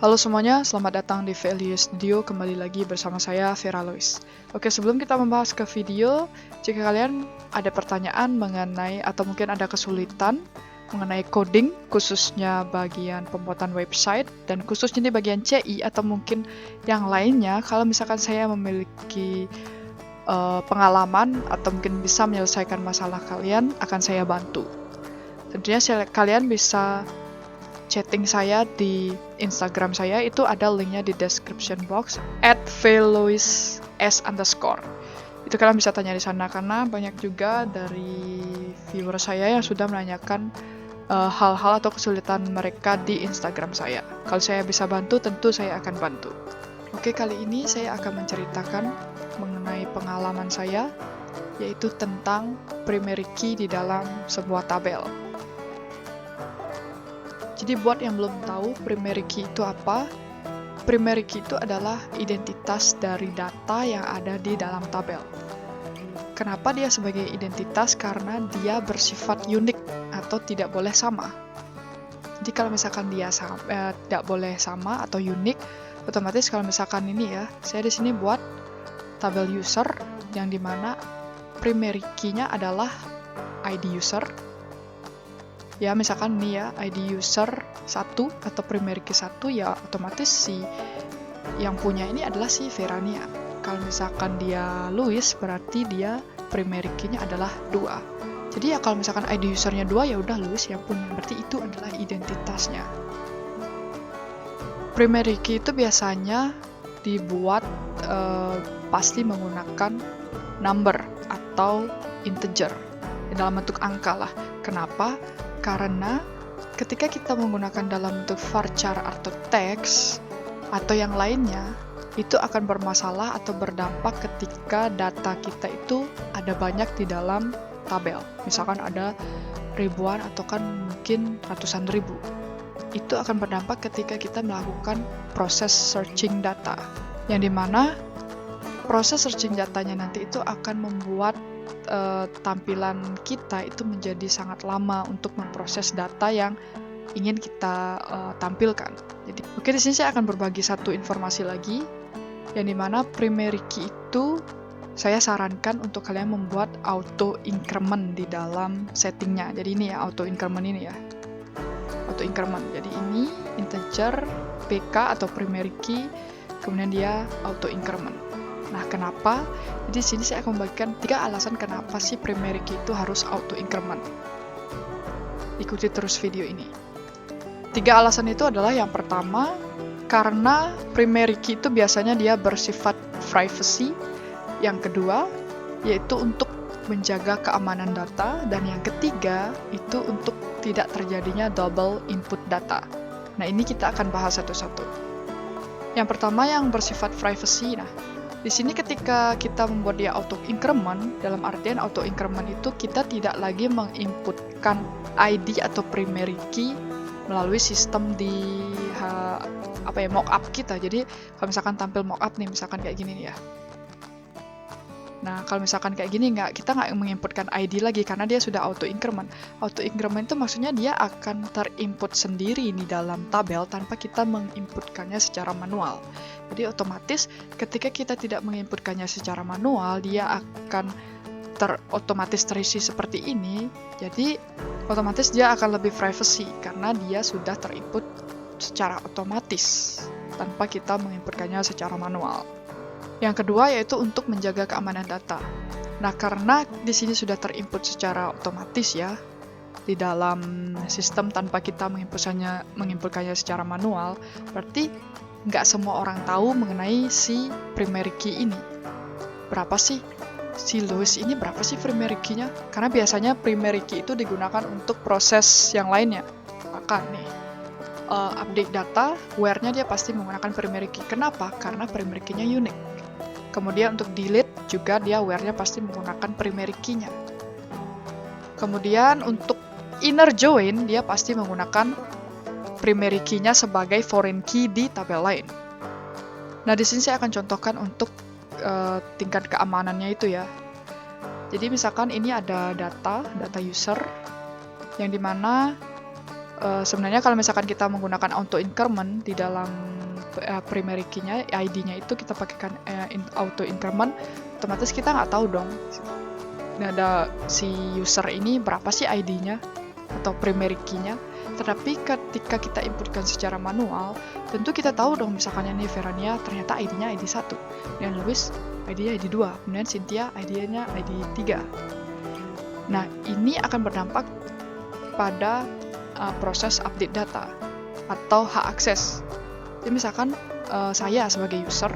Halo semuanya, selamat datang di VLU Studio. Kembali lagi bersama saya, Vera Lois. Oke, sebelum kita membahas ke video, jika kalian ada pertanyaan mengenai atau mungkin ada kesulitan mengenai coding, khususnya bagian pembuatan website, dan khususnya di bagian CI atau mungkin yang lainnya, kalau misalkan saya memiliki pengalaman atau mungkin bisa menyelesaikan masalah kalian, akan saya bantu. Tentunya kalian bisa chatting saya di Instagram saya, itu ada linknya di description box @velois_s_. Itu kalian bisa tanya di sana karena banyak juga dari viewer saya yang sudah menanyakan hal-hal atau kesulitan mereka di Instagram saya. Kalau saya bisa bantu, tentu saya akan bantu. Oke, kali ini saya akan menceritakan mengenai pengalaman saya, yaitu tentang primary key di dalam sebuah tabel. Jadi buat yang belum tahu primary key itu apa, primary key itu adalah identitas dari data yang ada di dalam tabel. Kenapa dia sebagai identitas? Karena dia bersifat unik atau tidak boleh sama. Jadi kalau misalkan dia tidak boleh sama atau unik, otomatis kalau misalkan ini ya, saya di sini buat tabel user yang dimana primary key-nya adalah ID user. Ya, misalkan nih ya, ID user 1 atau primary key 1, ya otomatis si yang punya ini adalah si Verania. Kalau misalkan dia Louis, berarti dia primary key-nya adalah 2. Jadi ya kalau misalkan ID usernya 2, ya udah Louis yang punya, berarti itu adalah identitasnya. Primary key itu biasanya dibuat pasti menggunakan number atau integer, dalam bentuk angka lah. Kenapa? Karena ketika kita menggunakan dalam bentuk varchar atau teks atau yang lainnya, itu akan bermasalah atau berdampak ketika data kita itu ada banyak di dalam tabel. Misalkan ada ribuan atau kan mungkin ratusan ribu. Itu akan berdampak ketika kita melakukan proses searching data, yang dimana proses searching datanya nanti itu akan membuat tampilan kita itu menjadi sangat lama untuk memproses data yang ingin kita tampilkan. Jadi, oke, di sini saya akan berbagi satu informasi lagi, yang dimana primary key itu saya sarankan untuk kalian membuat auto increment di dalam settingnya. Jadi ini ya, auto increment ini ya, auto increment. Jadi ini integer PK atau primary key, kemudian dia auto increment. Nah, kenapa? Jadi sini saya akan membagikan 3 alasan kenapa sih primary key itu harus auto increment. Ikuti terus video ini. 3 alasan itu adalah, yang pertama, karena primary key itu biasanya dia bersifat privacy. Yang kedua, yaitu untuk menjaga keamanan data. Dan yang ketiga, itu untuk tidak terjadinya double input data. Nah, ini kita akan bahas satu-satu. Yang pertama, yang bersifat privacy. Nah, di sini ketika kita membuat dia auto increment, dalam artian auto increment itu kita tidak lagi menginputkan ID atau primary key melalui sistem di mockup kita. Jadi kalau misalkan tampil mockup nih, misalkan kayak gini nih ya. Nah, kalau misalkan kayak gini, kita nggak menginputkan ID lagi karena dia sudah auto increment. Auto increment itu maksudnya dia akan terinput sendiri di dalam tabel tanpa kita menginputkannya secara manual. Jadi otomatis ketika kita tidak menginputkannya secara manual, dia akan otomatis terisi seperti ini. Jadi otomatis dia akan lebih privacy karena dia sudah terinput secara otomatis tanpa kita menginputkannya secara manual. Yang kedua yaitu untuk menjaga keamanan data. Nah, karena di sini sudah terinput secara otomatis ya di dalam sistem tanpa kita menginputkannya secara manual, berarti nggak semua orang tahu mengenai si primary key ini. Berapa sih si Louis ini, berapa sih primary key-nya? Karena biasanya primary key itu digunakan untuk proses yang lainnya. Bahkan nih, update data, where-nya dia pasti menggunakan primary key. Kenapa? Karena primary key-nya unik. Kemudian untuk delete juga dia where-nya pasti menggunakan primary key-nya. Kemudian untuk inner join dia pasti menggunakan primary key-nya sebagai foreign key di tabel lain. Nah, di sini saya akan contohkan untuk tingkat keamanannya itu ya. Jadi misalkan ini ada data user, yang dimana sebenarnya kalau misalkan kita menggunakan auto increment di dalam primary key-nya, ID-nya itu kita pakaikan auto increment, otomatis kita nggak tahu dong ada si user ini berapa sih ID-nya atau primary key-nya. Tetapi ketika kita inputkan secara manual, tentu kita tahu dong, misalkan ini Verania ternyata ID-nya ID 1, dan Louis ID-nya ID 2, kemudian Cynthia ID-nya ID 3. Nah, ini akan berdampak pada proses update data atau hak akses. Jadi misalkan saya sebagai user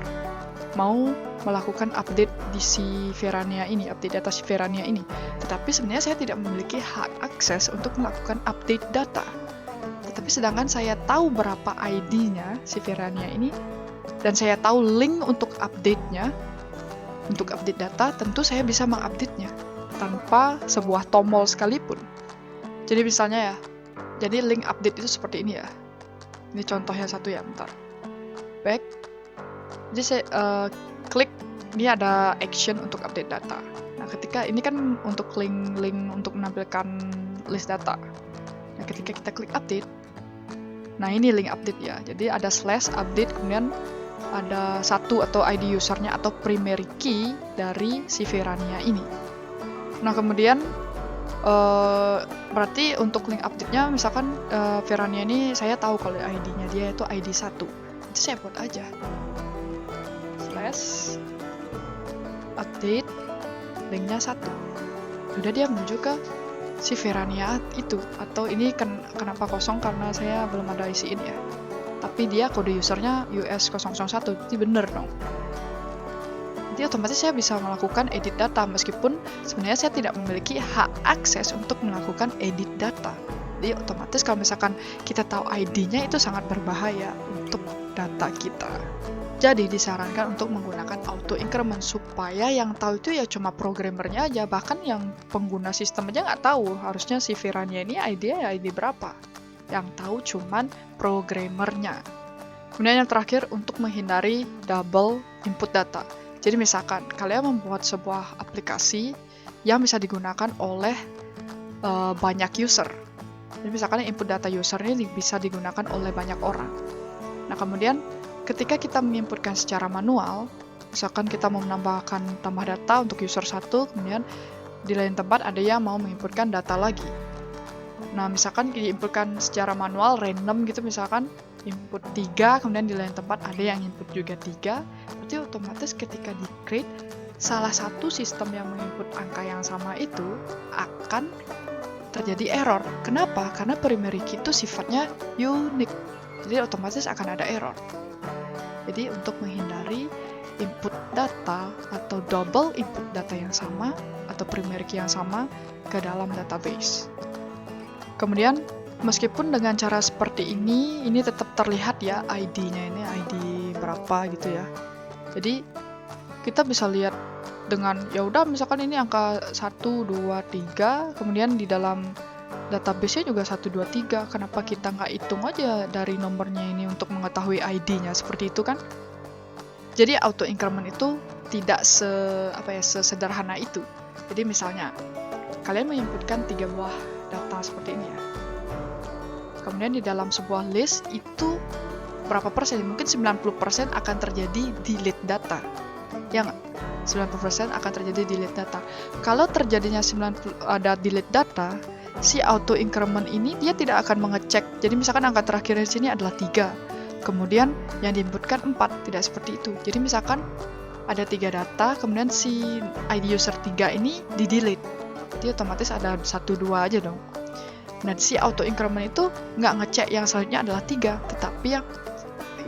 mau melakukan update di si Verania ini, update data si Verania ini, tetapi sebenarnya saya tidak memiliki hak akses untuk melakukan update data. Tetapi sedangkan saya tahu berapa ID-nya si Verania ini, dan saya tahu link untuk update-nya, untuk update data, tentu saya bisa mengupdate-nya tanpa sebuah tombol sekalipun. Jadi misalnya ya, jadi link update itu seperti ini ya. Ini contohnya satu ya, bentar. Back. Jadi saya klik, ini ada action untuk update data. Nah, ketika ini kan untuk link untuk menampilkan list data. Nah, ketika kita klik update, nah ini link update ya. Jadi ada slash update, kemudian ada satu atau ID usernya atau primary key dari si Verania ini. Nah, kemudian berarti untuk link update-nya, misalkan Verania ini saya tahu kalau ID-nya dia itu ID 1. Itu saya buat aja. Slash update linknya 1. Sudah dia menuju ke si Verania itu. Atau ini kenapa kosong, karena saya belum ada isiin ya. Tapi dia kode usernya US001. Jadi bener dong. Jadi otomatis saya bisa melakukan edit data meskipun sebenarnya saya tidak memiliki hak akses untuk melakukan edit data. Jadi otomatis kalau misalkan kita tahu ID-nya itu sangat berbahaya untuk data kita. Jadi disarankan untuk menggunakan auto increment supaya yang tahu itu ya cuma programmernya aja, bahkan yang pengguna sistem aja nggak tahu harusnya si Verania ini ID-nya ya ID berapa. Yang tahu cuman programmernya. Kemudian yang terakhir, untuk menghindari double input data. Jadi misalkan kalian membuat sebuah aplikasi yang bisa digunakan oleh banyak user. Jadi misalkan input data user ini bisa digunakan oleh banyak orang. Nah, kemudian ketika kita menginputkan secara manual, misalkan kita mau menambahkan tambah data untuk user 1, kemudian di lain tempat ada yang mau menginputkan data lagi. Nah, misalkan diinputkan secara manual, random gitu, misalkan input 3, kemudian di lain tempat ada yang input juga 3, berarti otomatis ketika di-create, salah satu sistem yang menginput angka yang sama itu akan terjadi error. Kenapa? Karena primary key itu sifatnya unik, jadi otomatis akan ada error. Jadi untuk menghindari input data atau double input data yang sama atau primary key yang sama ke dalam database. Kemudian meskipun dengan cara seperti ini tetap terlihat ya ID-nya ini ID berapa gitu ya. Jadi kita bisa lihat dengan ya udah misalkan ini angka 1 2 3, kemudian di dalam database-nya juga 1 2 3. Kenapa kita nggak hitung aja dari nomornya ini untuk mengetahui ID-nya, seperti itu kan? Jadi auto increment itu tidak sesederhana itu. Jadi misalnya kalian menginputkan 3 buah data seperti ini ya. Kemudian di dalam sebuah list itu berapa persen? Mungkin 90% akan terjadi delete data. Ya nggak? 90% akan terjadi delete data. Kalau terjadinya ada delete data, si auto increment ini dia tidak akan mengecek. Jadi misalkan angka terakhir di sini adalah 3. Kemudian yang diinputkan 4, tidak seperti itu. Jadi misalkan ada 3 data, kemudian si ID user 3 ini di-delete. Jadi otomatis ada 1 2 aja dong. Nah, si auto increment itu nggak ngecek yang selanjutnya adalah 3, tetapi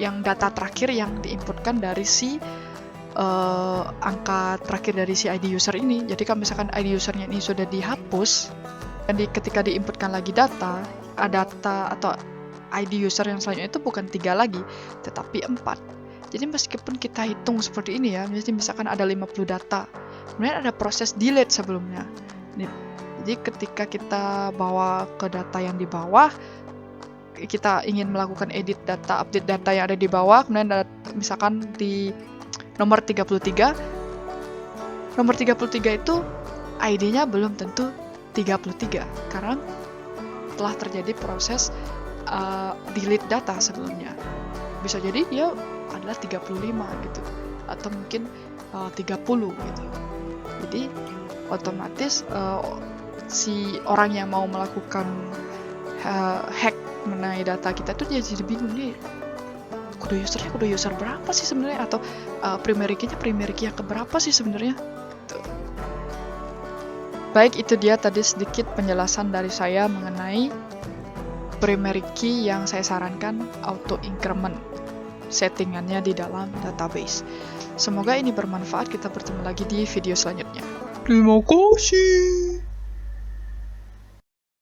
yang data terakhir yang diinputkan dari si angka terakhir dari si ID user ini. Jadi kalau misalkan ID usernya ini sudah dihapus, dan ketika diinputkan lagi data atau ID user yang selanjutnya itu bukan 3 lagi, tetapi 4. Jadi meskipun kita hitung seperti ini ya, misalkan ada 50 data, kemudian ada proses delete sebelumnya. Jadi ketika kita bawa ke data yang di bawah, kita ingin melakukan edit data, update data yang ada di bawah, kemudian misalkan di nomor 33, nomor 33 itu ID-nya belum tentu 33, karena telah terjadi proses delete data sebelumnya. Bisa jadi dia adalah 35 gitu, atau mungkin 30 gitu. Jadi otomatis si orang yang mau melakukan hack mengenai data kita itu dia jadi bingung nih, kode user berapa sih sebenarnya, atau primary key yang keberapa sih sebenarnya. Tuh. Baik, itu dia tadi sedikit penjelasan dari saya mengenai primary key yang saya sarankan auto increment settingannya di dalam database. Semoga ini bermanfaat. Kita bertemu lagi di video selanjutnya. Terima kasih.